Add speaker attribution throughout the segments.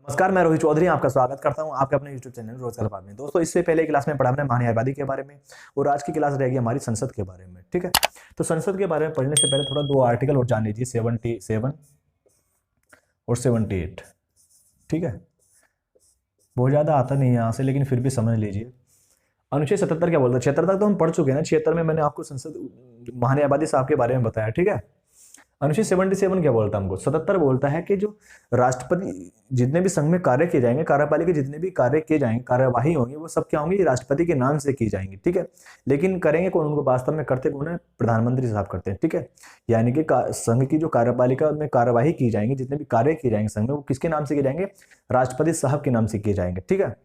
Speaker 1: नमस्कार, मैं रोहित चौधरी आपका स्वागत करता हूं आपके अपने YouTube चैनल रोजगार बात में। दोस्तों, इससे पहले क्लास में पढ़ा हमने महान्यायवादी के बारे में और आज की क्लास रहेगी हमारी संसद के बारे में। ठीक है, तो संसद के बारे में पढ़ने से पहले थोड़ा दो आर्टिकल और जान लीजिए, 77 और 78। ठीक है, बहुत ज़्यादा आता नहीं है यहाँ से, लेकिन फिर भी समझ लीजिए। अनुच्छेद 77 क्या बोलता है? 76 तक तो हम पढ़ चुके हैं ना। 76 में मैंने आपको संसद महान्यायवादी साहब के बारे में बताया। ठीक है, अनुच्छेद 77 क्या बोलता है हमको? 77 बोलता है कि जो राष्ट्रपति जितने भी संघ में कार्य किए जाएंगे, कार्यपालिका जितने भी कार्य किए जाएंगे, कार्यवाही होंगी, वो सब क्या होंगी? राष्ट्रपति के नाम से की जाएंगी। ठीक है, लेकिन करेंगे कौन? उनको वास्तव में करते कौन है? प्रधानमंत्री साहब करते हैं। ठीक है, यानी कि संघ की जो कार्यपालिका में कार्यवाही की जाएंगी, जितने भी कार्य किए जाएंगे संघ में, वो किसके नाम से किए जाएंगे? राष्ट्रपति साहब के नाम से किए जाएंगे। ठीक है,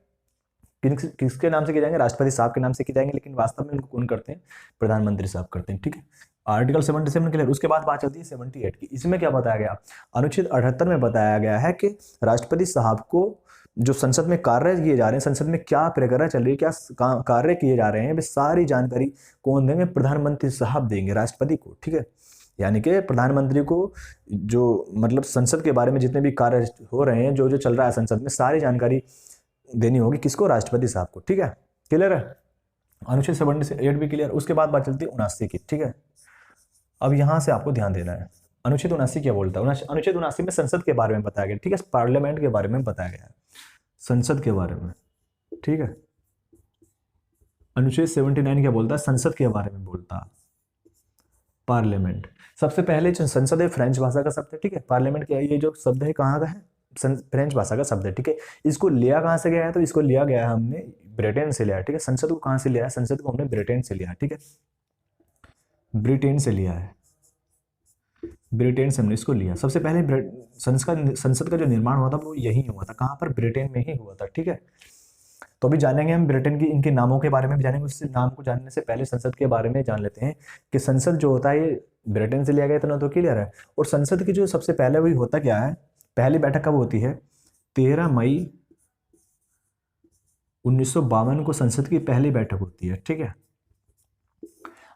Speaker 1: किसके नाम से किए जाएंगे? राष्ट्रपति साहब के नाम से किए जाएंगे, लेकिन वास्तव में उनको कौन करते हैं? प्रधानमंत्री साहब करते हैं। ठीक है, आर्टिकल 77 क्लियर। उसके बाद बात चलती है 78 की। इसमें क्या बताया गया? अनुच्छेद 78 में बताया गया है कि राष्ट्रपति साहब को जो संसद में कार्य किए जा रहे हैं, संसद में क्या प्रक्रिया चल रही है, क्या कार्य किए जा रहे हैं, वे सारी जानकारी कौन देंगे? प्रधानमंत्री साहब देंगे राष्ट्रपति को। ठीक है, यानी कि प्रधानमंत्री को जो मतलब संसद के बारे में जितने भी कार्य हो रहे हैं, जो जो चल रहा है संसद में, सारी जानकारी देनी होगी किसको? राष्ट्रपति साहब को। ठीक है, क्लियर है? अनुच्छेद 78 भी क्लियर। उसके बाद बात चलती है 79 की। ठीक है, अब यहां से आपको ध्यान देना है। अनुच्छेद 79 क्या बोलता है? अनुच्छेद 79 में संसद के बारे में बताया गया। ठीक है, पार्लियामेंट के बारे में बताया गया है, संसद के बारे में। ठीक है, अनुच्छेद 79 क्या बोलता है? संसद के बारे में बोलता है, पार्लियामेंट। सबसे पहले जो संसद है फ्रेंच भाषा का शब्द है। ठीक है, पार्लियामेंट क्या है? ये जो शब्द है कहाँ का है? फ्रेंच भाषा का शब्द है। ठीक है, इसको लिया कहाँ से गया है? तो इसको लिया गया है हमने ब्रिटेन से लिया है। ठीक है, संसद को कहाँ से लिया है? संसद को हमने ब्रिटेन से लिया है। ठीक है, ब्रिटेन से लिया है, ब्रिटेन से हमने इसको लिया। सबसे पहले संसद का जो निर्माण हुआ था वो यही हुआ था। कहाँ पर? ब्रिटेन में ही हुआ था। ठीक है, तो अभी जानेंगे हम ब्रिटेन की इनके नामों के बारे में भी जानेंगे। उससे नाम को जानने से पहले संसद के बारे में जान लेते हैं कि संसद जो होता है ये ब्रिटेन से लिया गया, इतना तो क्लियर है। और संसद की जो सबसे पहले वही होता क्या है? पहली बैठक कब होती है? 13 मई 1952 को संसद की पहली बैठक होती है। ठीक है,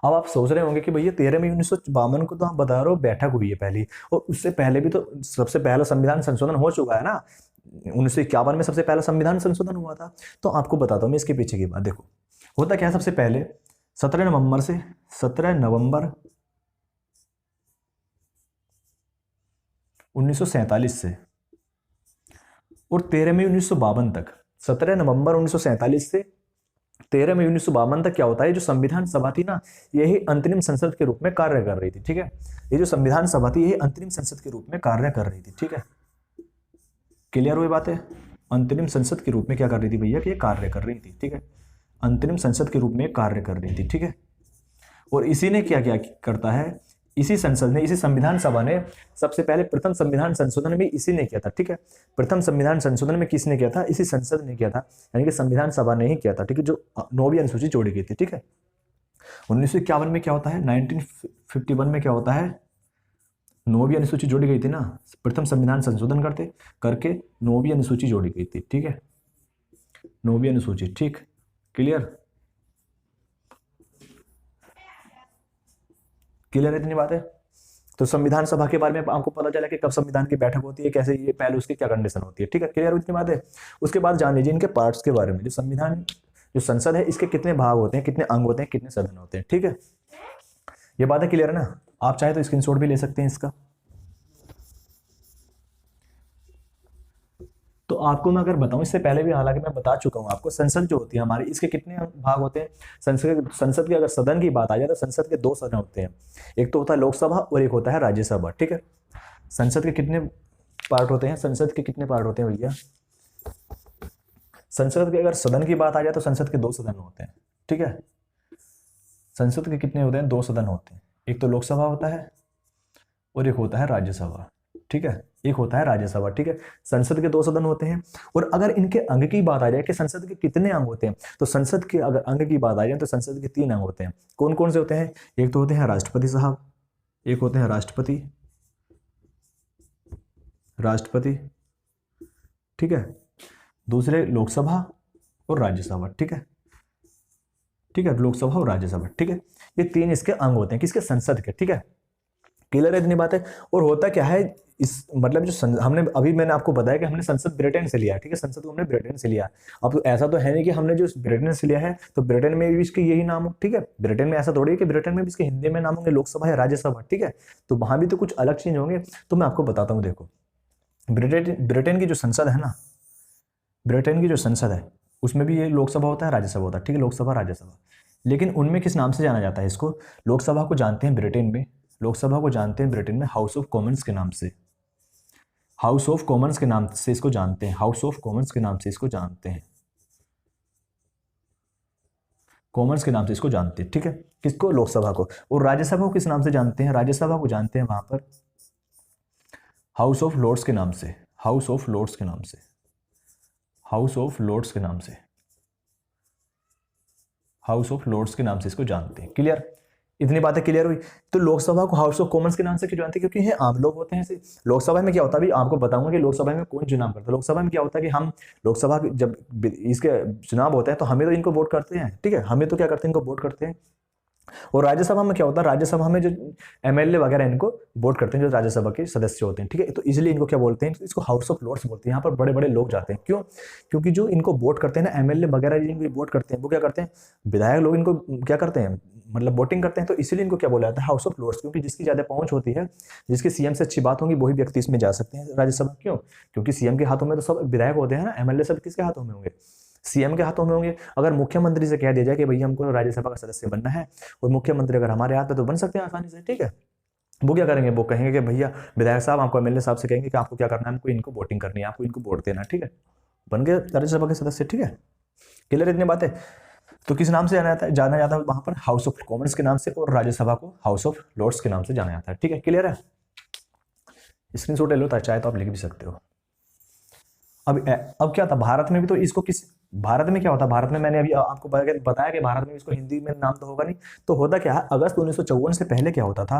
Speaker 1: अब आप सोच रहे होंगे कि भैया 13 मई 1952 को तो हम बता रहे हो बैठक हुई है पहली, और उससे पहले भी तो सबसे पहला संविधान संशोधन हो चुका है ना। 1951 में सबसे पहला संविधान संशोधन हुआ था। तो आपको बताता हूँ मैं इसके पीछे की बात। देखो, होता क्या है? सबसे पहले 17 नवंबर 1947 से और 13 मई 1952 तक, 17 नवंबर 1947 से 13 मई 1952 तक क्या होता है? जो संविधान सभा थी ना, यही अंतरिम संसद के रूप में कार्य कर रही थी। ठीक है, ये जो संविधान सभा थी, यही अंतरिम संसद के रूप में कार्य कर रही थी। ठीक है, क्लियर हुई बात है? अंतरिम संसद के रूप में क्या कर रही थी भैया? कि ये कार्य कर रही थी। ठीक है, अंतरिम संसद के रूप में कार्य कर रही थी। ठीक है, और इसी ने क्या क्या करता है? इसी संसद ने, इसी संविधान सभा ने सबसे पहले प्रथम संविधान संशोधन भी इसी ने किया था। ठीक है, प्रथम संविधान संशोधन में किसने किया था? इसी संसद ने किया था, यानी कि संविधान सभा ने ही किया था। ठीक है, जो 9वीं अनुसूची जोड़ी गई थी। ठीक है, 1951 में क्या होता है? 1951 में क्या होता है? 9वीं अनुसूची जोड़ी गई थी ना। प्रथम संविधान संशोधन करके 9वीं अनुसूची जोड़ी गई थी। ठीक है, 9वीं अनुसूची। ठीक, क्लियर क्लियर है? इतनी बात है। तो संविधान सभा के बारे में आपको पता चला कि कब संविधान की बैठक होती है, कैसे, ये पहले उसकी क्या कंडीशन होती है। ठीक है, क्लियर? इतनी बात है। उसके बाद जान लीजिए इनके पार्ट्स के बारे में। जो संविधान, जो संसद है, इसके कितने भाग होते हैं, कितने अंग होते हैं, कितने सदन होते हैं। ठीक है, ये बातें क्लियर है ना? आप चाहे तो स्क्रीनशॉट भी ले सकते हैं इसका। तो आपको मैं अगर बताऊं, इससे पहले भी हालांकि मैं बता चुका हूं आपको, संसद जो होती है हमारी, इसके कितने भाग होते हैं? संसद की अगर सदन की बात आ जाए तो संसद के 2 सदन होते हैं। एक तो होता है लोकसभा और एक होता है राज्यसभा। ठीक है, संसद के कितने पार्ट होते हैं? संसद के कितने पार्ट होते हैं भैया? संसद के अगर सदन की बात आ जाए तो संसद के 2 सदन होते हैं। ठीक है, संसद के कितने होते हैं? 2 सदन होते हैं। एक तो लोकसभा होता है और एक होता है राज्यसभा। ठीक है, एक होता है राज्यसभा। ठीक है, संसद के 2 सदन होते हैं। और अगर इनके अंग की बात आ जाए कि संसद के कितने अंग होते हैं, तो संसद के अगर अंग की बात आ जाए तो संसद के 3 अंग होते हैं। कौन कौन से होते हैं? एक तो होते हैं राष्ट्रपति साहब, एक होते हैं राष्ट्रपति। ठीक है, दूसरे लोकसभा और राज्यसभा। ठीक है, लोकसभा और राज्यसभा। ठीक है, ये 3 इसके अंग होते हैं, किसके? संसद के। ठीक है, क्लियर है? इतनी बात है। और होता क्या है, इस मतलब जो हमने अभी मैंने आपको बताया कि हमने संसद ब्रिटेन से लिया है, ठीक है, संसद को हमने ब्रिटेन से लिया। अब तो ऐसा तो है नहीं कि हमने जो ब्रिटेन से लिया है तो ब्रिटेन में भी इसके यही नाम हो, ठीक है, ब्रिटेन में ऐसा थोड़ी है कि ब्रिटेन में भी इसके हिंदी में नाम होंगे लोकसभा या राज्यसभा, ठीक है, तो वहां भी तो कुछ अलग चेंज होंगे। तो मैं आपको बताता हूँ, देखो ब्रिटेन की जो संसद है ना, ब्रिटेन की जो संसद है उसमें भी ये लोकसभा होता है राज्यसभा होता है, ठीक है, लोकसभा राज्यसभा, लेकिन उनमें किस नाम से जाना जाता है इसको? लोकसभा को जानते हैं ब्रिटेन में, लोकसभा को जानते हैं ब्रिटेन में हाउस ऑफ कॉमन्स के नाम से, हाउस ऑफ कॉमन्स के नाम से इसको जानते हैं, हाउस ऑफ कॉमन्स के नाम से इसको जानते हैं, कॉमन्स के नाम से इसको जानते हैं, ठीक है, किसको? लोकसभा को। और राज्यसभा को किस नाम से जानते हैं? राज्यसभा को जानते हैं वहां पर हाउस ऑफ लॉर्ड्स के नाम से, हाउस ऑफ लॉर्ड्स के नाम से, हाउस ऑफ लॉर्ड्स के नाम से, हाउस ऑफ लॉर्ड्स के नाम से इसको जानते हैं। क्लियर? इतनी बातें क्लियर हुई। तो लोकसभा को हाउस ऑफ कॉमन्स के नाम से क्यों जानते हैं? क्योंकि ये आम लोग होते हैं ऐसे। लोकसभा में क्या होता है, अभी आपको बताऊंगा कि लोकसभा में कौन चुनाव करता है। लोकसभा में क्या होता है कि हम लोकसभा जब इसके चुनाव होता है तो हमें तो इनको वोट करते हैं, ठीक है, हमें तो क्या करते हैं, इनको वोट करते हैं। और राज्यसभा में क्या होता है, राज्यसभा में जो एमएलए वगैरह इनको वोट करते हैं, जो राज्यसभा के सदस्य होते हैं, ठीक है, तो इसलिए इनको क्या बोलते हैं, इसको हाउस ऑफ लॉर्ड्स बोलते हैं। यहाँ पर बड़े बड़े लोग जाते हैं, क्यों? क्योंकि जो इनको वोट करते हैं ना, एमएलए वगैरह जिनको वोट करते हैं वो क्या करते हैं, विधायक लोग इनको क्या करते हैं, मतलब वोटिंग करते हैं, तो इसीलिए इनको क्या बोला जाता है, हाउस ऑफ लॉर्ड्स, क्योंकि जिसकी ज्यादा पहुंच होती है, जिसकी सीएम से अच्छी बात होगी वही व्यक्ति इसमें जा सकते हैं राज्यसभा। क्यों? क्योंकि सीएम के हाथों में तो सब विधायक होते हैं ना, एमएलए सब किसके हाथों में होंगे, सीएम के हाथों में होंगे। अगर मुख्यमंत्री से कह दिया जाए कि भैया हमको राज्यसभा का सदस्य बनना है, और मुख्यमंत्री अगर हमारे हाथ में, तो बन सकते हैं आसानी से, ठीक है, वो क्या करेंगे, वो कहेंगे कि भैया विधायक साहब, आपको एमएलए साहब से कहेंगे कि आपको क्या करना है, हमको इनको वोटिंग करनी है, आपको इनको वोट देना, ठीक है, बन गए राज्यसभा के सदस्य, ठीक है। क्लियर इतनी बातें? तो किस नाम से जाना जाता है वहां पर? हाउस ऑफ कॉमन्स के नाम से, और राज्यसभा को हाउस ऑफ लॉर्ड्स के नाम से जाना जाता है, ठीक है। क्लियर है? स्क्रीनशॉट ले लो, चाहे तो आप लिख भी सकते हो। अब क्या था, भारत में भी तो इसको भारत में क्या होता है, भारत में मैंने अभी आपको बताया कि भारत में इसको हिंदी में नाम तो होगा नहीं, तो होता क्या है, अगस्त 1954 से पहले क्या होता था,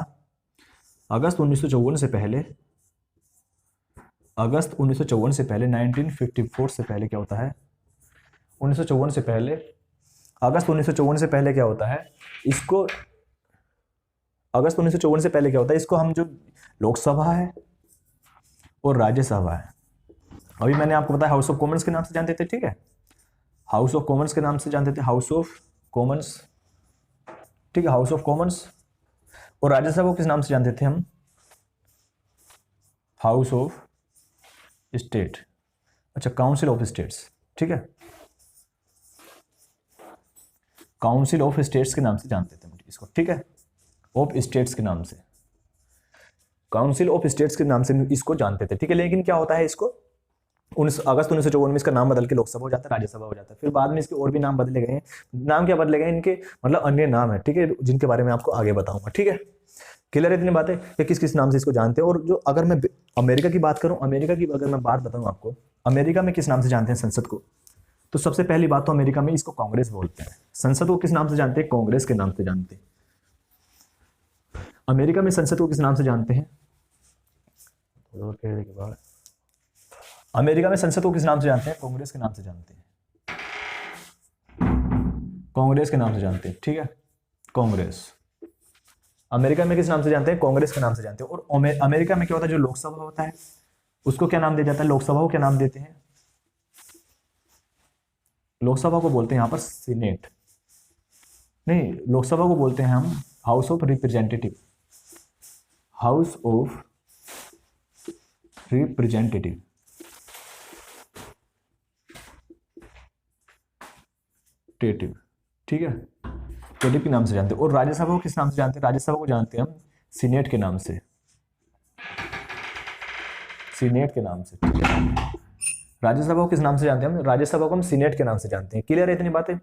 Speaker 1: अगस्त 1954 से पहले, अगस्त 1954 से पहले, 1954 से पहले क्या होता है, 1954 से पहले, अगस्त 1954 से पहले क्या होता है, इसको अगस्त 1954 से पहले क्या होता है, इसको हम जो लोकसभा है और राज्यसभा है, अभी मैंने आपको बताया हाउस ऑफ कॉमन्स के नाम से जानते थे, ठीक है, हाउस ऑफ कॉमन्स के नाम से जानते थे, हाउस ऑफ कॉमन्स, ठीक है, हाउस ऑफ कॉमन्स। और राज्यसभा को किस नाम से जानते थे हम? हाउस ऑफ स्टेट, अच्छा, काउंसिल ऑफ स्टेट्स, ठीक है, काउंसिल ऑफ स्टेट्स के नाम से जानते थे इसको, ठीक है, ऑफ स्टेट्स के नाम से, काउंसिल ऑफ स्टेट्स के नाम से इसको जानते थे, ठीक है। लेकिन क्या होता है, इसको अगस्त 1954 में इसका नाम बदल के लोकसभा हो जाता है, राज्यसभा हो जाता है। फिर बाद में इसके और भी नाम बदले गए हैं। नाम क्या बदले गए इनके, मतलब अन्य नाम है, ठीक है, जिनके बारे में आपको आगे बताऊंगा, ठीक है। क्लियर है इतनी बातें कि किस किस नाम से इसको जानते हैं। और जो अगर मैं अमेरिका की बात करूं, अमेरिका की अगर मैं बात बताऊं आपको, अमेरिका में किस नाम से जानते हैं संसद को, तो सबसे पहली बात तो अमेरिका में इसको कांग्रेस बोलते हैं। संसद को किस नाम से जानते हैं? कांग्रेस के नाम से जानते हैं। अमेरिका में संसद को किस नाम से जानते हैं? अमेरिका में संसद को किस नाम से जानते हैं? कांग्रेस के नाम से जानते हैं, कांग्रेस के नाम से जानते हैं, ठीक है, कांग्रेस। अमेरिका में किस नाम से जानते हैं? कांग्रेस के नाम से जानते हैं। और अमेरिका में क्या होता है, जो लोकसभा होता है उसको क्या नाम दिया जाता है? लोकसभा को क्या नाम देते हैं? लोकसभा को बोलते हैं यहां पर सीनेट, नहीं, लोकसभा को बोलते हैं हम house of representative, house of representative, ठीक है, टेटिव के नाम से जानते हैं। और राज्यसभा को किस नाम से जानते हैं? राज्यसभा को जानते हैं हम सीनेट के नाम से, सीनेट के नाम से, ठीक है। राज्यसभा को किस नाम से जानते हैं हम? राज्यसभा को हम सीनेट के नाम से जानते हैं। क्लियर है इतनी बातें?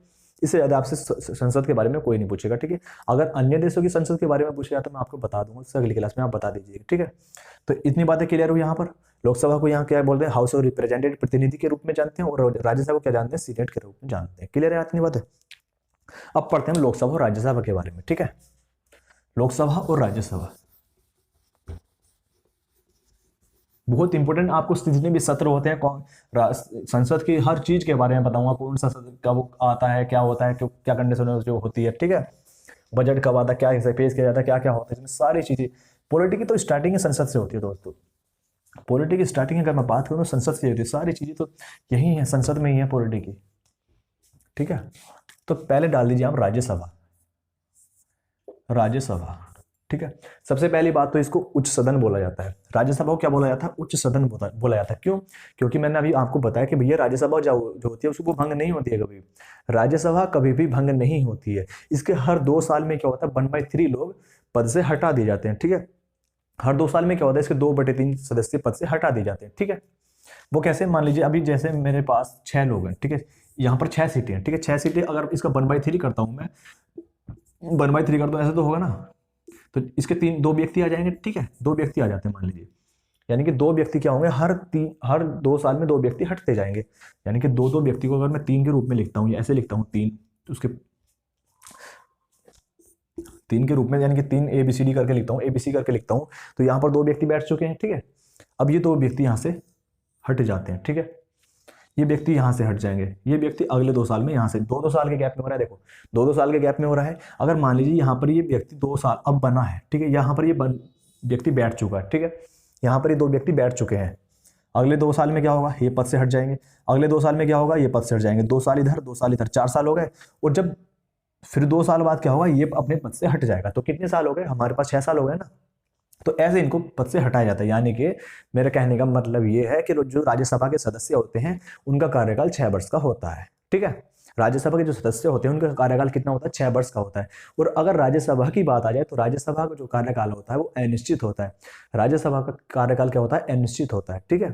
Speaker 1: इससे ज्यादा आपसे संसद के बारे में कोई नहीं पूछेगा, ठीक है। अगर अन्य देशों की संसद के बारे में पूछा जाता है, मैं आपको बता दूंगा, उससे अगली क्लास में आप बता दीजिएगा, ठीक है। तो इतनी बातें क्लियर हुई। यहाँ पर लोकसभा को यहाँ क्या बोलते हैं? हाउस ऑफ रिप्रेजेंटेटिव, प्रतिनिधि के रूप में जानते हैं। और राज्यसभा को क्या जानते हैं? सीनेट के रूप में जानते हैं। क्लियर है इतनी बातें? अब पढ़ते हैं लोकसभा और राज्यसभा के बारे में, ठीक है। लोकसभा और राज्यसभा बहुत इंपॉर्टेंट। आपको जितने भी सत्र होते हैं संसद की हर चीज के बारे में बताऊंगा, कौन सा सत्र कब आता है, क्या होता है, क्या कंडीशन जो होती है, ठीक है। बजट कब आता है, क्या पेश किया जाता है, क्या क्या होता है, इसमें सारी चीजें। पॉलिटिक्स की तो स्टार्टिंग संसद से होती है दोस्तों, पॉलिटी की स्टार्टिंग अगर मैं बात करूँ तो संसद से होती है, सारी चीज़ें तो यही है, संसद में ही है पॉलिटी की। ठीक है, तो पहले डाल दीजिए आप राज्यसभा। राज्यसभा, ठीक है। सबसे पहली बात तो इसको उच्च सदन बोला जाता है। राज्यसभा को क्या बोला जाता है? उच्च सदन बोला जाता है। क्यों? क्योंकि मैंने अभी आपको बताया कि भैया राज्यसभा जो होती है उसको भंग नहीं होती है कभी। राज्यसभा कभी भी भंग नहीं होती है। इसके हर 2 साल में क्या होता है, 1/3 लोग पद से हटा दिए जाते हैं। ठीक है, हर 2 साल में क्या होता है, इसके 2/3 सदस्य पद से हटा दिए जाते हैं। ठीक है, वो कैसे? मान लीजिए अभी जैसे मेरे पास 6 लोग हैं, ठीक है, यहाँ पर 6 सीटें हैं, ठीक है, 6 सीटें अगर इसका 1/3 करता हूँ मैं, 1/3 करता हूँ, ऐसा तो होगा ना, तो इसके 2 व्यक्ति आ जाएंगे। ठीक है, 2 व्यक्ति आ जाते हैं मान लीजिए, यानी कि 2 व्यक्ति क्या होंगे, हर 2 साल में 2 व्यक्ति हटते जाएंगे, यानी कि 2 व्यक्ति को अगर मैं 3 के रूप में लिखता हूँ, या ऐसे लिखता हूँ 3, तो उसके 3 के रूप में, यानी कि 3 ABCD करके लिखता हूँ, ABC करके लिखता हूँ, तो यहाँ पर 2 व्यक्ति बैठ चुके हैं। ठीक है, अब ये 2 व्यक्ति यहाँ से हट जाते हैं। ठीक है, ये व्यक्ति यहाँ से हट जाएंगे, ये व्यक्ति अगले 2 साल में यहाँ से 2-2 साल के गैप में हो रहा है। देखो 2-2 साल के गैप में हो रहा है। अगर मान लीजिए यहाँ पर ये व्यक्ति 2 साल अब बना है, ठीक है, यहाँ पर ये व्यक्ति बैठ चुका है। ठीक है, यहाँ पर ये 2 व्यक्ति बैठ चुके हैं। अगले 2 साल में क्या होगा, ये पद से हट जाएंगे। अगले 2 साल में क्या होगा, ये पद से हट जाएंगे। 2 साल इधर 2 साल इधर, 4 साल हो गए। और जब फिर 2 साल बाद क्या होगा, ये अपने पद से हट जाएगा। तो कितने साल हो गए हमारे पास? 6 साल हो गए ना। तो ऐसे इनको पद से हटाया जाता है। यानी कि मेरे कहने का मतलब ये है कि जो राज्यसभा के सदस्य होते हैं उनका कार्यकाल 6 वर्ष का होता है। ठीक है, राज्यसभा के जो सदस्य होते हैं उनका कार्यकाल कितना होता है? 6 वर्ष का होता है। और अगर राज्यसभा की बात आ जाए तो राज्यसभा का जो कार्यकाल होता है वो अनिश्चित होता है। राज्यसभा का कार्यकाल क्या होता है? अनिश्चित होता है। ठीक है,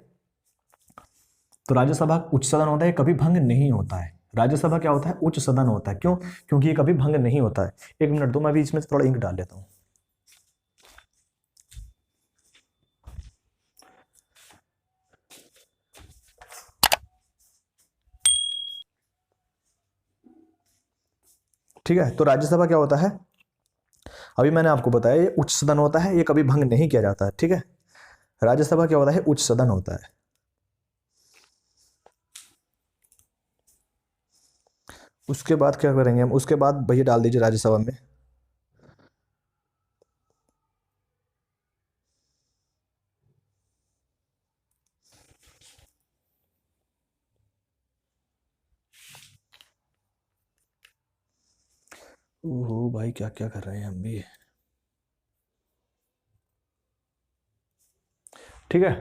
Speaker 1: तो राज्यसभा उच्च सदन होता है, कभी भंग नहीं होता है। राज्यसभा क्या होता है? उच्च सदन होता है। क्यों? क्योंकि ये कभी भंग नहीं होता है। 1 मिनट दो, मैं भी इसमें थोड़ा इंक डाल लेता हूँ। ठीक है, तो राज्यसभा क्या होता है? अभी मैंने आपको बताया ये उच्च सदन होता है, ये कभी भंग नहीं किया जाता है। ठीक है, राज्यसभा क्या होता है? उच्च सदन होता है। उसके बाद क्या करेंगे हम? उसके बाद भैया डाल दीजिए राज्यसभा में ओहो भाई, क्या क्या कर रहे हैं हम भी। ठीक है,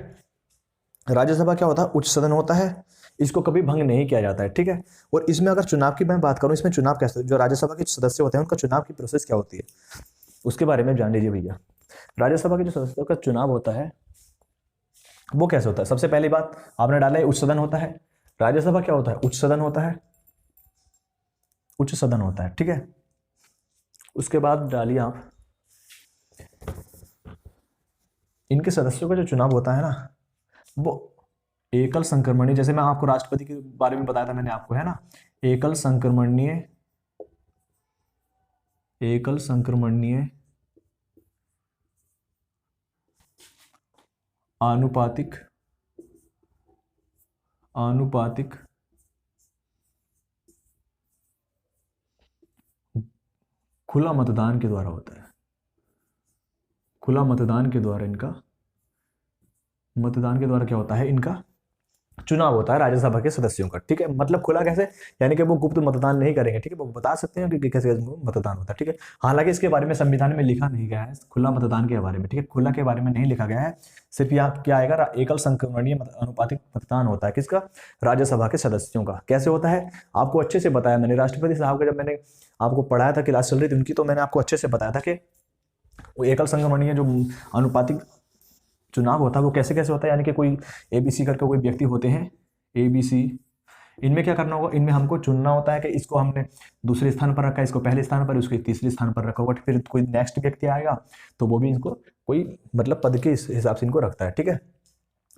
Speaker 1: राज्यसभा क्या होता है? उच्च सदन होता है, इसको कभी भंग नहीं किया जाता है। ठीक है, और इसमें अगर चुनाव की मैं बात करूं, इसमें चुनाव कैसे, जो राज्यसभा के सदस्य होते हैं उनका चुनाव की प्रोसेस क्या होती है उसके बारे में जान लीजिए भैया। राज्यसभा के जो सदस्यों का चुनाव होता है वो कैसे होता है? सबसे पहली बात आपने डाला है उच्च सदन होता है। राज्यसभा क्या होता है? उच्च सदन होता है, उच्च सदन होता है। ठीक है, उसके बाद डालिए आप इनके सदस्यों का जो चुनाव होता है ना वो एकल संक्रमणीय, जैसे मैं आपको राष्ट्रपति के बारे में बताया था मैंने आपको, है ना, एकल संक्रमणीय, एकल संक्रमणीय आनुपातिक, आनुपातिक खुला मतदान के द्वारा होता है। खुला मतदान के द्वारा इनका, मतदान के द्वारा क्या होता है? इनका चुनाव होता है राज्यसभा के सदस्यों का। ठीक है, मतलब खुला कैसे? यानी कि वो गुप्त मतदान नहीं करेंगे। ठीक है, वो बता सकते हैं कि कैसे मतदान होता है। ठीक है, हालांकि इसके बारे में संविधान में लिखा नहीं गया है खुला मतदान के बारे में। ठीक है, खुला के बारे में नहीं लिखा गया है। सिर्फ यहाँ क्या आएगा, एकल संक्रमणीय अनुपातिक मतदान होता है। किसका? राज्यसभा के सदस्यों का। कैसे होता है आपको अच्छे से बताया मैंने। राष्ट्रपति साहब का जब मैंने आपको पढ़ाया था, क्लास चल रही थी उनकी, तो मैंने आपको अच्छे से बताया था कि वो एकल संक्रमणीय जो अनुपातिक चुनाव होता है वो कैसे कैसे होता है। यानी कि कोई ABC करके कोई व्यक्ति होते हैं, ABC, इनमें क्या करना होगा? इनमें हमको चुनना होता है कि इसको हमने दूसरे स्थान पर रखा है, इसको पहले स्थान पर, उसको तीसरे स्थान पर रखा होगा। फिर कोई नेक्स्ट व्यक्ति आएगा तो वो भी इसको कोई मतलब पद के हिसाब से इनको रखता है। ठीक है,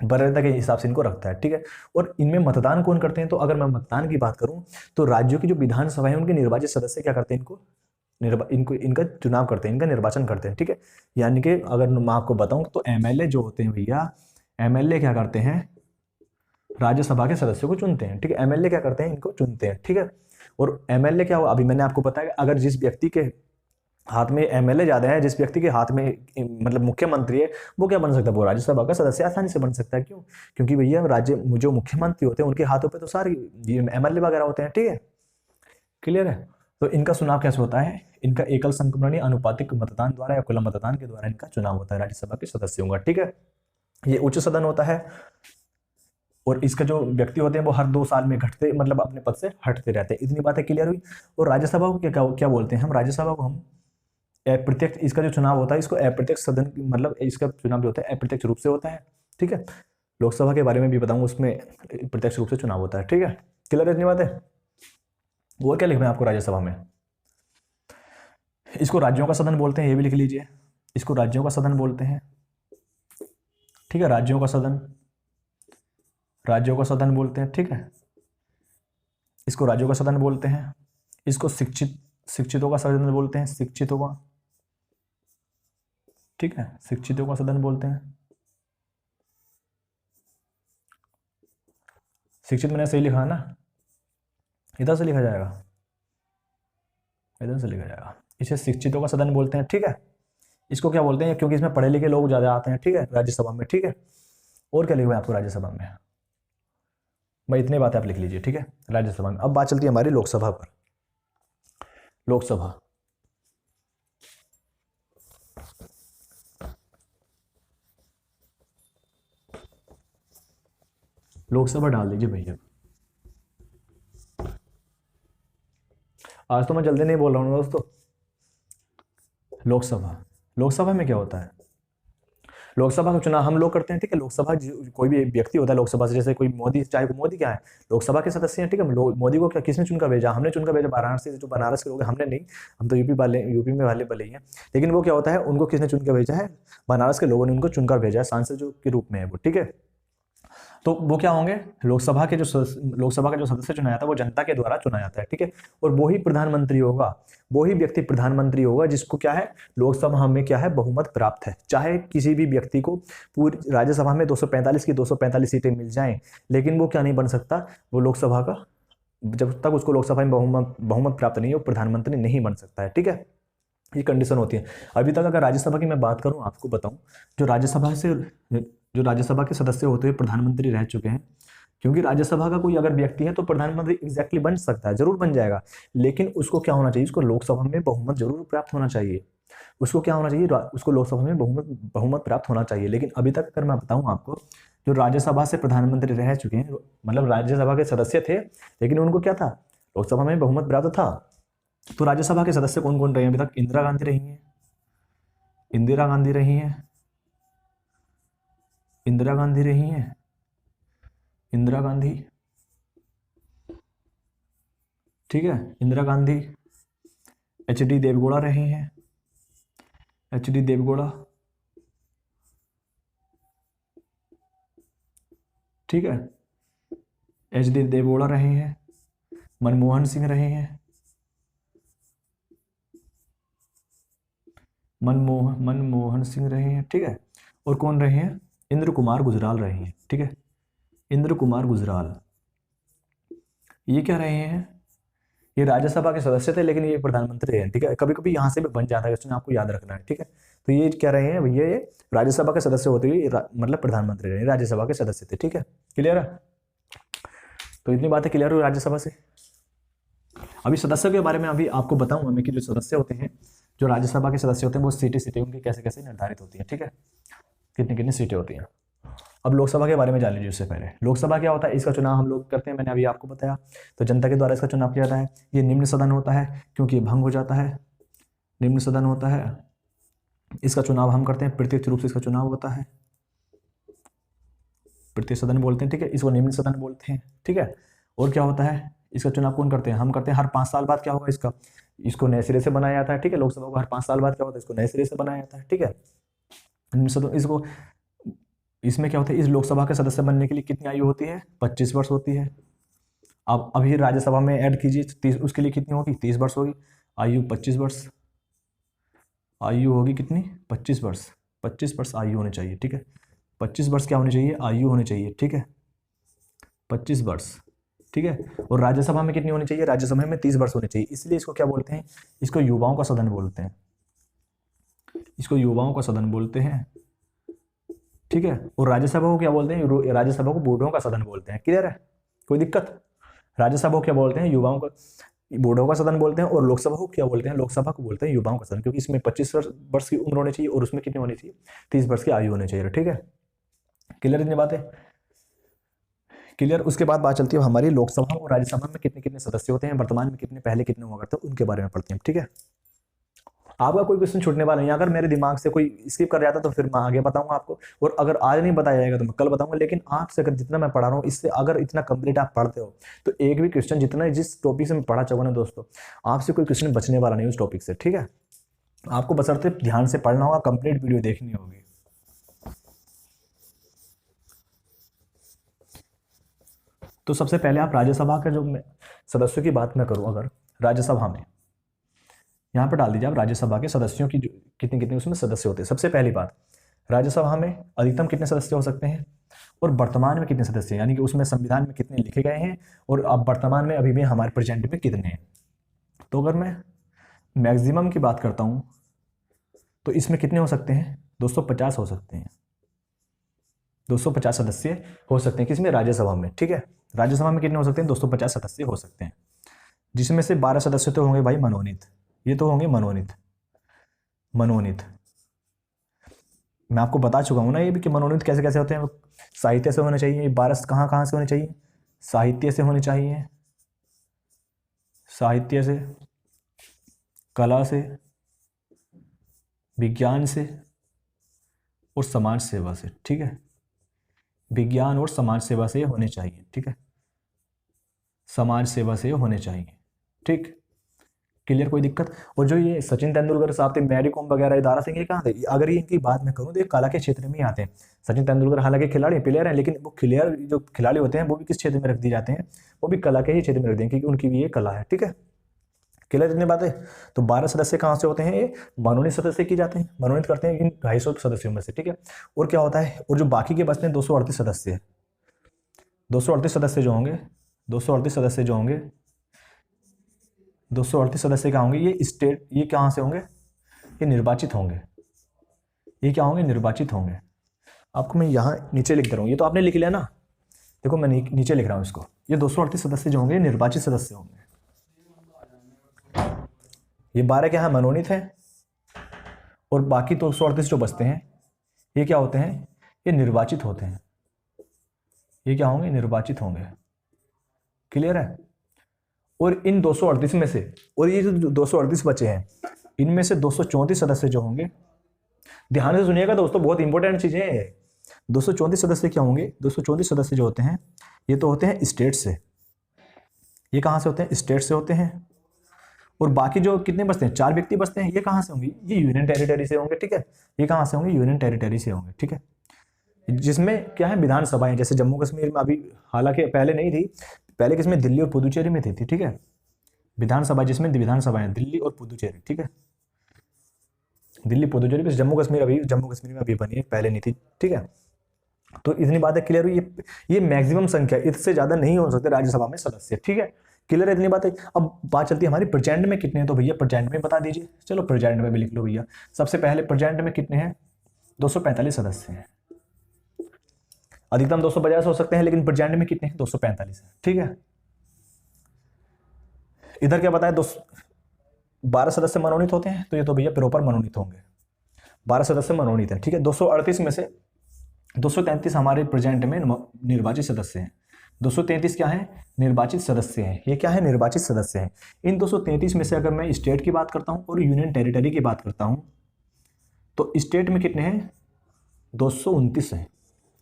Speaker 1: वरीयता के हिसाब से इनको रखता है। ठीक है, और इनमें मतदान कौन करते हैं? तो अगर मैं मतदान की बात करूं तो राज्यों की जो विधानसभा है उनके निर्वाचित सदस्य क्या करते हैं? इनको इनका चुनाव करते हैं, इनका निर्वाचन करते हैं। ठीक है, यानी कि अगर मैं आपको बताऊं तो MLA जो होते हैं भैया, MLA क्या करते हैं? राज्यसभा के सदस्यों को चुनते हैं। ठीक है, MLA क्या करते हैं? इनको चुनते हैं। ठीक है, और MLA क्या हुआ? अभी मैंने आपको बताया अगर जिस व्यक्ति के हाथ में एमएलए ज्यादा है, जिस व्यक्ति के हाथ में मतलब मुख्यमंत्री है, वो क्या बन सकता है, वो राज्यसभा का सदस्य आसानी से बन सकता है। क्यों? क्योंकि भैया राज्य जो मुख्यमंत्री होते हैं उनके हाथों पे तो सारे एमएलए वगैरह होते हैं। ठीक है, क्लियर है। तो इनका चुनाव कैसे होता है? इनका एकल संक्रमणीय आनुपातिक मतदान द्वारा या खुला मतदान के द्वारा इनका चुनाव होता है राज्यसभा के सदस्यों का। ठीक है, ये उच्च सदन होता है और इसका जो व्यक्ति होते हैं वो हर 2 साल में घटते मतलब अपने पद से हटते रहते हैं। इतनी बातें क्लियर हुई। और राज्यसभा को क्या क्या बोलते हैं हम? राज्यसभा को हम अप्रत्यक्ष, इसका जो चुनाव होता है इसको अप्रत्यक्ष सदन मतलब इसका चुनाव जो होता है अप्रत्यक्ष रूप से होता है। ठीक है, लोकसभा के बारे में भी बताऊंगा, उसमें प्रत्यक्ष रूप से चुनाव होता है। ठीक है, क्लियर है इतनी बातें। और क्या लिखना है आपको राज्यसभा में? इसको राज्यों का सदन बोलते हैं, ये भी लिख लीजिए। इसको राज्यों का सदन बोलते हैं। ठीक है, राज्यों का सदन, राज्यों का सदन बोलते हैं। ठीक है, इसको राज्यों का सदन बोलते हैं। इसको शिक्षितों का सदन बोलते हैं, शिक्षितों का। ठीक है, शिक्षितों का सदन बोलते हैं। शिक्षित मैंने सही लिखा है ना? इधर से लिखा जाएगा, इधर से लिखा जाएगा। इसे शिक्षितों का सदन बोलते हैं। ठीक है, इसको क्या बोलते हैं? क्योंकि इसमें पढ़े लिखे लोग ज्यादा आते हैं। ठीक है, राज्यसभा में। ठीक है, और क्या लिखा है आपको राज्यसभा में? भाई इतनी बातें आप लिख लीजिए। ठीक है, राज्यसभा में। अब बात चलती है हमारी लोकसभा पर। लोकसभा, लोकसभा डाल दीजिए भैया। आज तो मैं जल्दी नहीं बोल रहा हूँ दोस्तों। लोकसभा, लोकसभा में क्या होता है? लोकसभा का चुनाव हम लोग करते हैं। ठीक है, लोकसभा कोई भी व्यक्ति होता है लोकसभा से, जैसे कोई मोदी, चाहे मोदी क्या है, लोकसभा के सदस्य हैं। ठीक है, मोदी को क्या किसने चुनकर भेजा? हमने चुनकर भेजा वाराणसी से, जो बनारस के लोग हैं। हमने नहीं, हम तो यूपी वाले, यूपी में वाले भले ही हैं, लेकिन वो क्या होता है, उनको किसने चुनकर भेजा है? बनारस के लोगों ने उनको चुनकर भेजा है, सांसद जो के रूप में है वो। ठीक है, तो वो क्या होंगे? लोकसभा के जो लोकसभा का जो सदस्य चुना जाता है वो जनता के द्वारा चुना जाता है। ठीक है, और वो ही प्रधानमंत्री होगा, वो ही व्यक्ति प्रधानमंत्री होगा जिसको क्या है, लोकसभा में क्या है, बहुमत प्राप्त है। चाहे किसी भी व्यक्ति को पूरी राज्यसभा में 245 की 245 सीटें मिल जाएं, लेकिन वो क्या नहीं बन सकता, वो लोकसभा का, जब तक उसको लोकसभा में बहुमत प्राप्त नहीं हो, प्रधानमंत्री नहीं बन सकता है। ठीक है, ये कंडीशन होती है। अभी तक अगर राज्यसभा की मैं बात करूं, आपको बताऊं, जो राज्यसभा से जो राज्यसभा के सदस्य होते हुए प्रधानमंत्री रह चुके हैं, क्योंकि राज्यसभा का कोई अगर व्यक्ति है तो प्रधानमंत्री एग्जैक्टली बन सकता है, जरूर बन जाएगा, लेकिन उसको क्या होना चाहिए, उसको लोकसभा में बहुमत जरूर प्राप्त होना चाहिए। उसको क्या होना चाहिए, उसको लोकसभा में बहुमत प्राप्त होना चाहिए। लेकिन अभी तक अगर मैं बताऊं आपको, जो राज्यसभा से प्रधानमंत्री रह चुके हैं, मतलब राज्यसभा के सदस्य थे, लेकिन उनको क्या था, लोकसभा में बहुमत प्राप्त था। तो राज्यसभा के सदस्य कौन कौन रहे हैं अभी तक? इंदिरा गांधी रही हैं, इंदिरा गांधी रही हैं, इंदिरा गांधी रही हैं, इंदिरा गांधी। ठीक है, इंदिरा गांधी। एच.डी. देवगौड़ा रहे हैं, एच.डी. देवगौड़ा। ठीक है, एच.डी. देवगौड़ा रहे हैं, मनमोहन सिंह रहे हैं, मनमोहन सिंह रहे हैं। ठीक है, और कौन रहे हैं? इंद्र कुमार गुजराल रहे हैं। ठीक है, इंद्र कुमार गुजराल, ये क्या रहे हैं? ये राज्यसभा के सदस्य थे, लेकिन ये प्रधानमंत्री हैं। ठीक है, कभी कभी यहाँ से भी बन जाता है, इसमें आपको याद रखना है। ठीक है, तो ये क्या रहे हैं भैया, ये राज्यसभा के सदस्य होते हुए मतलब प्रधानमंत्री रहे, राज्यसभा के सदस्य थे। ठीक है, क्लियर है। तो इतनी बातें क्लियर हुई राज्यसभा से। अभी सदस्यों के बारे में अभी आपको बताऊं, हमें कि जो सदस्य होते हैं, जो राज्यसभा के सदस्य होते हैं, वो सीटें उनकी कैसे कैसे निर्धारित होती है। ठीक है, कितनी कितनी सीटें होती हैं। अब लोकसभा के बारे में जान लीजिए। उससे पहले लोकसभा क्या होता है, इसका चुनाव हम लोग करते हैं, मैंने अभी आपको बताया। तो जनता के द्वारा इसका चुनाव किया जाता है। ये निम्न सदन होता है क्योंकि ये भंग हो जाता है, निम्न सदन होता है। इसका चुनाव हम करते हैं, प्रत्यक्ष रूप से इसका चुनाव होता है, प्रत्यक्ष सदन बोलते हैं। ठीक है, इसको निम्न सदन बोलते हैं। ठीक है, और क्या होता है, इसका चुनाव कौन करते हैं? हम करते हैं। हर 5 साल बाद क्या होगा, इसको नए सिरे से बनाया जाता है। ठीक है, लोकसभा को हर 5 साल बाद क्या होता है, इसको नए सिरे से बनाया जाता है। ठीक है, निम्न सदन, इसको, इसमें क्या होता है, इस लोकसभा के सदस्य बनने के लिए कितनी आयु होती है? 25 वर्ष होती है। अब अभी राज्यसभा में ऐड कीजिए, उसके लिए कितनी होगी? 30 वर्ष होगी। आयु 25 वर्ष, आयु होगी कितनी? 25 वर्ष, 25 वर्ष आयु होनी चाहिए। ठीक है, 25 वर्ष क्या होनी चाहिए? आयु होनी चाहिए। ठीक है, 25 वर्ष। ठीक है, और राज्यसभा में कितनी होनी चाहिए? राज्यसभा में 30 वर्ष होनी चाहिए। इसलिए इसको क्या बोलते हैं? इसको युवाओं का सदन बोलते हैं। इसको युवाओं का सदन बोलते हैं, ठीक है। और राज्यसभा को क्या बोलते हैं, राज्यसभा को बूढ़ों का सदन बोलते हैं। क्लियर है, कोई दिक्कत? राज्यसभा को क्या बोलते हैं, युवाओं का, बूढ़ों का सदन बोलते हैं। और लोकसभा को क्या बोलते हैं, लोकसभा को बोलते हैं युवाओं का सदन, क्योंकि इसमें 25 वर्ष की उम्र होनी चाहिए और उसमें कितनी होनी चाहिए, 30 वर्ष की आयु होनी चाहिए, ठीक है। क्लियर इतनी बातें? क्लियर। उसके बाद बात चलती है हमारी लोकसभा और राज्यसभा में कितने कितने सदस्य होते हैं, वर्तमान में कितने, पहले कितने हुआ करते हैं, उनके बारे में पढ़ते हैं, ठीक है। आपका कोई क्वेश्चन छूटने वाला नहीं है। अगर मेरे दिमाग से कोई स्किप कर जाता तो फिर मैं आगे बताऊंगा आपको, और अगर आज नहीं बताया जाएगा तो मैं कल बताऊंगा। लेकिन आपसे अगर जितना मैं पढ़ा रहा हूँ, इससे अगर इतना कंप्लीट आप पढ़ते हो तो एक भी क्वेश्चन, जितना जिस टॉपिक से मैं पढ़ा चाहूंगा ना दोस्तों, आपसे कोई क्वेश्चन बचने वाला नहीं उस टॉपिक से, ठीक है। आपको बशर्ते ध्यान से पढ़ना होगा, कंप्लीट वीडियो देखनी होगी। तो सबसे पहले आप राज्यसभा के जो सदस्यों की बात मैं करूं, अगर राज्यसभा में यहाँ पर डाल दीजिए आप राज्यसभा के सदस्यों की कितने कितने उसमें सदस्य होते हैं। सबसे पहली बात, राज्यसभा में अधिकतम कितने सदस्य हो सकते हैं और वर्तमान में कितने सदस्य हैं, यानी कि उसमें संविधान में कितने लिखे गए हैं और अब वर्तमान में अभी भी हमारे प्रेजेंट में कितने हैं। तो अगर मैं मैक्सिमम की बात करता हूँ तो इसमें कितने हो सकते हैं, 250 हो सकते हैं, 250 सदस्य हो सकते हैं किसमें, राज्यसभा में, ठीक है। राज्यसभा में कितने हो सकते हैं, 250 सदस्य हो सकते हैं, जिसमें से 12 सदस्य तो होंगे भाई मनोनीत, ये तो होंगे मनोनीत। मनोनीत मैं आपको बता चुका हूं ना ये भी कि मनोनीत कैसे कैसे होते हैं। साहित्य से होने चाहिए, 12 कहाँ कहाँ से होने चाहिए, साहित्य से होने चाहिए, साहित्य से, कला से, विज्ञान से और समाज सेवा से, ठीक है। विज्ञान और समाज सेवा से होने चाहिए, ठीक है, समाज सेवा से होने चाहिए, ठीक। क्लियर, कोई दिक्कत? और जो ये सचिन तेंदुलकर साहब थे, मैरी कॉम वगैरह, दारा सिंह, ये कहाँ थे? अगर ये इनकी बात मैं करूँ तो ये कला के क्षेत्र में ही आते हैं। सचिन तेंदुलकर हालांकि खिलाड़ी प्लेयर हैं, लेकिन वो प्लेयर जो खिलाड़ी होते हैं वो भी किस क्षेत्र में रख दिए जाते हैं, वो भी कला के ही क्षेत्र में रख दिए, क्योंकि उनकी भी ये कला है, ठीक है। क्लियर इतनी बातें? तो 12 सदस्य कहाँ से होते हैं, ये मनोनीत सदस्य की जाते हैं, मनोनीत करते हैं इन 250 सदस्यों में से, ठीक है। और क्या होता है, और जो बाकी के बचते हैं 238 सदस्य, 238 सदस्य जो होंगे, 238 सदस्य जो होंगे, 238 सदस्य क्या होंगे, ये स्टेट, ये कहाँ से होंगे, ये निर्वाचित होंगे, ये क्या होंगे, निर्वाचित होंगे। आपको मैं यहाँ नीचे लिख दे रहा हूँ, ये तो आपने लिख लिया ना, देखो मैं नीचे लिख रहा हूँ इसको। ये 238 सदस्य जो होंगे निर्वाचित सदस्य होंगे, ये 12 क्या है, मनोनीत है, और बाकी 238 जो बचते हैं ये क्या होते हैं, ये निर्वाचित होते हैं, ये क्या होंगे, निर्वाचित होंगे। क्लियर है? और इन 238 में से, और ये जो 238 बचे हैं, इनमें से 234 सदस्य जो होंगे, ध्यान से सुनिएगा दोस्तों, बहुत इंपॉर्टेंट चीजें हैं। 234 सदस्य क्या होंगे, 234 सदस्य जो होते हैं ये तो होते हैं स्टेट से, ये कहाँ से होते हैं, स्टेट से होते हैं। और बाकी जो कितने बचते हैं, 4 व्यक्ति बचते हैं, ये कहाँ से होंगे, ये यूनियन टेरिटरी से होंगे, ठीक है। ये कहाँ से होंगे, यूनियन टेरिटरी से होंगे, ठीक है। जिसमें क्या है, विधानसभाएं, जैसे जम्मू कश्मीर में अभी, हालांकि पहले नहीं थी, पहले किसमें, दिल्ली और पुदुचेरी में थी, ठीक है। विधानसभा, जिसमें विधानसभाएं दिल्ली और पुदुचेरी, ठीक है। दिल्ली पुदुचेरी, जम्मू कश्मीर अभी, जम्मू कश्मीर में अभी बनी है, पहले नहीं थी, ठीक है। तो इतनी बातें क्लियर हुई। ये मैक्सिमम संख्या, इससे ज्यादा नहीं हो सकते राज्यसभा में सदस्य, ठीक है। क्लियर है इतनी बातें? अब बात चलती है हमारी प्रेजेंट में कितने हैं, तो भैया प्रेजेंट में बता दीजिए। चलो प्रेजेंट में भी लिख लो भैया। सबसे पहले प्रेजेंट में कितने हैं, 245 सदस्य हैं। अधिकतम 250 हो सकते हैं, लेकिन प्रेजेंट में कितने हैं, 245 है, ठीक है। इधर क्या बताया, 12 सदस्य मनोनीत होते हैं, तो ये तो भैया प्रॉपर मनोनीत होंगे, 12 सदस्य मनोनीत हैं, ठीक है। 238 में से 233 हमारे प्रेजेंट में निर्वाचित सदस्य हैं। 233 क्या है, निर्वाचित सदस्य हैं। ये क्या है, निर्वाचित सदस्य हैं। इन 233 में से अगर मैं स्टेट की बात करता हूं और यूनियन टेरिटरी की बात करता हूं, तो स्टेट में कितने हैं, 229 हैं,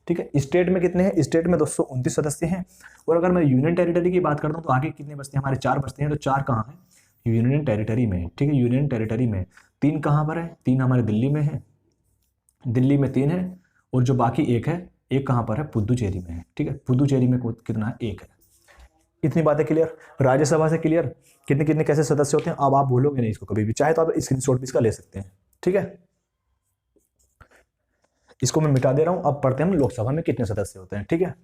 Speaker 1: ठीक है। स्टेट में कितने हैं, स्टेट में 229 सदस्य हैं। और अगर मैं यूनियन टेरिटरी की बात करता हूं तो आगे कितने बचते हैं, हमारे 4 बचते हैं। तो 4 कहाँ हैं, यूनियन टेरिटरी में, ठीक है। यूनियन टेरिटरी में 3 कहाँ पर है, 3 हमारे दिल्ली में है, दिल्ली में 3 है। और जो बाकी 1 है, 1 कहाँ पर है, पुदुचेरी में है, ठीक है। पुदुचेरी में कितना है, 1 है। इतनी बातें क्लियर। राज्यसभा से क्लियर, कितने कितने कैसे सदस्य होते हैं। अब आप भूलोगे नहीं इसको कभी भी, चाहे तो आप स्क्रीनशॉट भी इसका ले सकते हैं, ठीक है। इसको मैं मिटा दे रहा हूं। अब पढ़ते हैं हम लोकसभा में कितने सदस्य होते हैं, ठीक है।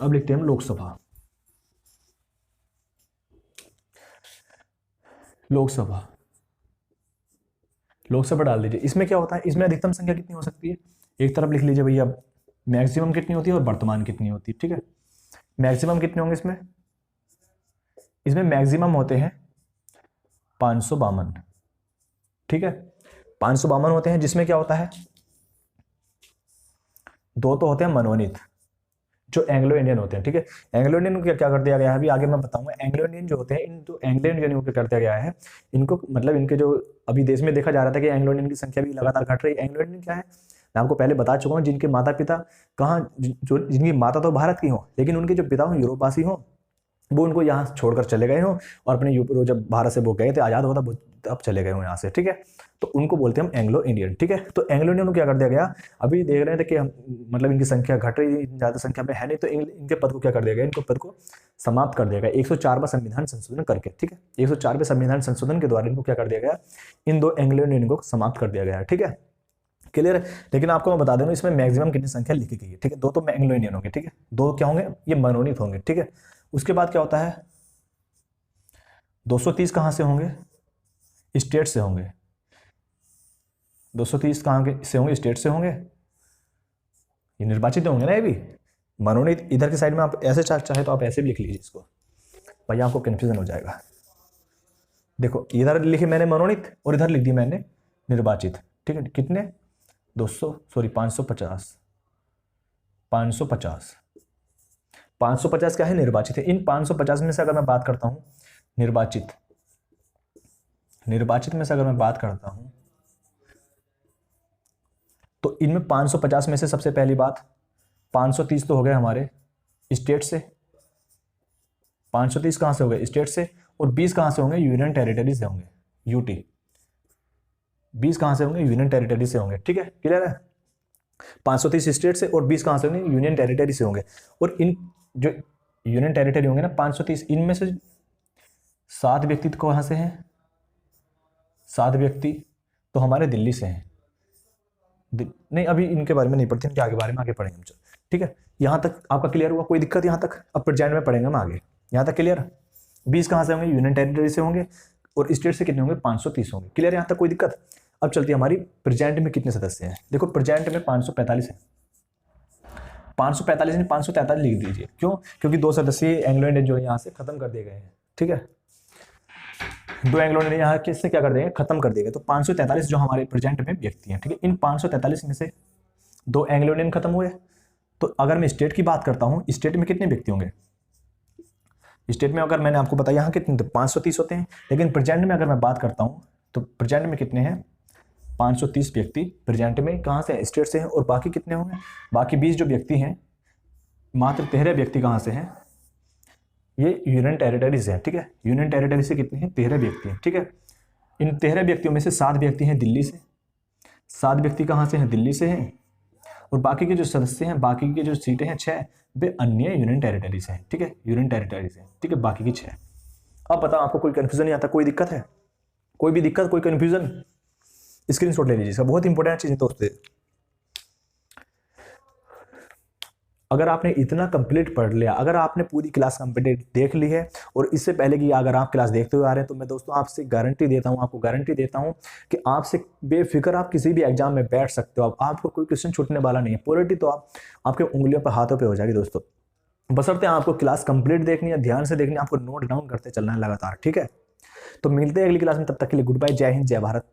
Speaker 1: अब लिखते हैं हम लोकसभा। लोकसभा, लोकसभा डाल दीजिए। इसमें क्या होता है, इसमें अधिकतम संख्या कितनी हो सकती है, एक तरफ लिख लीजिए भैया मैक्सिमम कितनी होती है और वर्तमान कितनी होती है। ठीक है, मैक्सिमम कितने होंगे इसमें, इसमें मैक्सिमम होते हैं 552। ठीक है, 552 होते हैं, जिसमें क्या होता है, दो तो होते हैं मनोनीत जो एंग्लो इंडियन होते हैं। ठीक है, एंग्लो इंडियन को क्या कर दिया गया है, अभी आगे मैं बताऊंगा। एंग्लो इंडियन जो होते हैं, इन जो एंग्लो इंडियन को क्या कर दिया गया है, इनको मतलब इनके जो अभी देश में देखा जा रहा था कि एंग्लो इंडियन की संख्या भी लगातार घट रही है। एंग्लो इंडियन क्या है, मैं आपको पहले बता चुका हूँ, जिनके माता पिता कहाँ, जो जिनकी माता तो भारत की हो लेकिन उनके जो पिता हो यूरोपवासी हो, वो उनको यहाँ छोड़कर चले गए हो और अपने जब भारत से वो गए थे, आज़ाद हुआ था, अब चले गए हो यहाँ से। ठीक है, तो उनको बोलते हैं हम एंग्लो इंडियन। ठीक है, तो एंग्लो इंडियन को क्या कर दिया गया, अभी देख रहे थे कि मतलब इनकी संख्या घट रही, ज़्यादा संख्या में है नहीं, तो इनके पद को क्या कर दिया गया, इनको पद को समाप्त कर दिया गया 104वां संविधान संशोधन करके। ठीक है, 104वें संविधान संशोधन के द्वारा इनको क्या कर दिया गया, इन दो एंग्लो इंडियन को समाप्त कर दिया गया। ठीक है, क्लियर है। लेकिन आपको मैं बता दूं इसमें मैक्सिमम कितनी संख्या लिखी गई है। ठीक है, दो तो एंग्लो इंडियन होंगे। ठीक है, दो क्या होंगे, ये मनोनीत होंगे। ठीक है, उसके बाद क्या होता है, 230 कहाँ से होंगे, स्टेट से होंगे। 230 कहाँ के से होंगे, स्टेट से होंगे, ये निर्वाचित होंगे ना। ये भी मनोनीत इधर की साइड में आप ऐसे चाहे तो आप ऐसे भी लिख लीजिए इसको, भैया आपको कंफ्यूजन हो जाएगा। देखो इधर लिखे मैंने मनोनीत और इधर लिख दी मैंने निर्वाचित। ठीक है, कितने 550 550 क्या है, निर्वाचित है। इन 550 में से अगर मैं बात करता हूं निर्वाचित में से अगर मैं बात करता हूं तो इनमें 550 में से सबसे पहली बात 530 तो हो गए हमारे स्टेट से, 530 कहां से हो गए, स्टेट से, और 20 कहां से होंगे, यूनियन टेरिटरी से होंगे, यूटी। 20 कहां से होंगे, यूनियन टेरिटरी से होंगे। ठीक है, क्लियर है। 530 स्टेट से और 20 कहां से होंगे, यूनियन टेरिटरी से होंगे। और इन जो यूनियन टेरिटरी होंगे ना 530, इनमें से 7 व्यक्ति तो कहां से हैं, 7 व्यक्ति तो हमारे दिल्ली से हैं। नहीं अभी इनके बारे में नहीं पढ़ते, इनके आगे बारे में आगे पढ़ेंगे हम। ठीक है, यहां तक आपका क्लियर हुआ, कोई दिक्कत यहां तक, अब प्रेजेंट में पढ़ेंगे हम आगे। यहां तक क्लियर। 20 कहां से होंगे, यूनियन टेरिटरी से होंगे, और स्टेट से कितने होंगे, 530 होंगे। क्लियर, यहां तक कोई दिक्कत। अब चलती है हमारी प्रेजेंट में कितने सदस्य हैं। देखो प्रेजेंट में 545 है, 545 नहीं 543 लिख दीजिए। क्यों, क्योंकि 2 सदस्य एंग्लो इंडियन जो है यहाँ से खत्म कर दिए गए हैं। ठीक है, 2 एंग्लो इंडियन यहाँ किससे क्या कर देंगे, खत्म कर देंगे। तो 543 जो हमारे प्रेजेंट में व्यक्ति हैं। ठीक है, इन 543 में से 2 एंग्लो इंडियन खत्म हुए। तो अगर मैं स्टेट की बात करता हूँ, स्टेट में कितने व्यक्ति होंगे, स्टेट में अगर मैंने आपको बताया यहाँ कितने, तो 530 होते हैं। लेकिन प्रेजेंट में अगर मैं बात करता हूँ तो प्रेजेंट में कितने हैं, 530 व्यक्ति प्रेजेंट में कहाँ से हैं, स्टेट से हैं। और बाकी कितने होंगे, बाकी 20 जो व्यक्ति हैं, मात्र 13 व्यक्ति कहाँ से हैं, ये यूनियन टेरिटरी से हैं। ठीक है, यूनियन टेरिटरी से कितने हैं, 13 व्यक्ति हैं। ठीक है, इन 13 व्यक्तियों में से 7 व्यक्ति हैं दिल्ली से, 7 व्यक्ति कहाँ से हैं, दिल्ली से हैं। और बाकी के जो सदस्य हैं, बाकी की जो सीटें हैं 6, वे अन्य यूनियन टेरिटरी से हैं। ठीक है, यूनियन टेरिटरी से। ठीक है, बाकी की 6। अब बताओ आपको कोई कंफ्यूजन नहीं आता, कोई दिक्कत है, कोई भी दिक्कत, कोई कंफ्यूजन, स्क्रीनशॉट ले लीजिए इसका, बहुत इंपॉर्टेंट चीज है दोस्तों। अगर आपने इतना कंप्लीट पढ़ लिया, अगर आपने पूरी क्लास कंप्लीट देख ली है, और इससे पहले कि अगर आप क्लास देखते हुए आ रहे हैं, तो मैं दोस्तों आपसे गारंटी देता हूं, आपको गारंटी देता हूं कि आपसे बेफिक्र आप किसी भी एग्जाम में बैठ सकते हो। आपको कोई क्वेश्चन छूटने वाला नहीं है। पॉलिटी तो आपके उंगलियों पर, हाथों पर हो जाएगी दोस्तों, बशर्ते आपको क्लास कंप्लीट देखनी है, ध्यान से देखनी है, आपको नोट डाउन करते चलना है लगातार। ठीक है, तो मिलते हैं अगली क्लास में, तब तक के लिए गुड बाय, जय हिंद, जय भारत।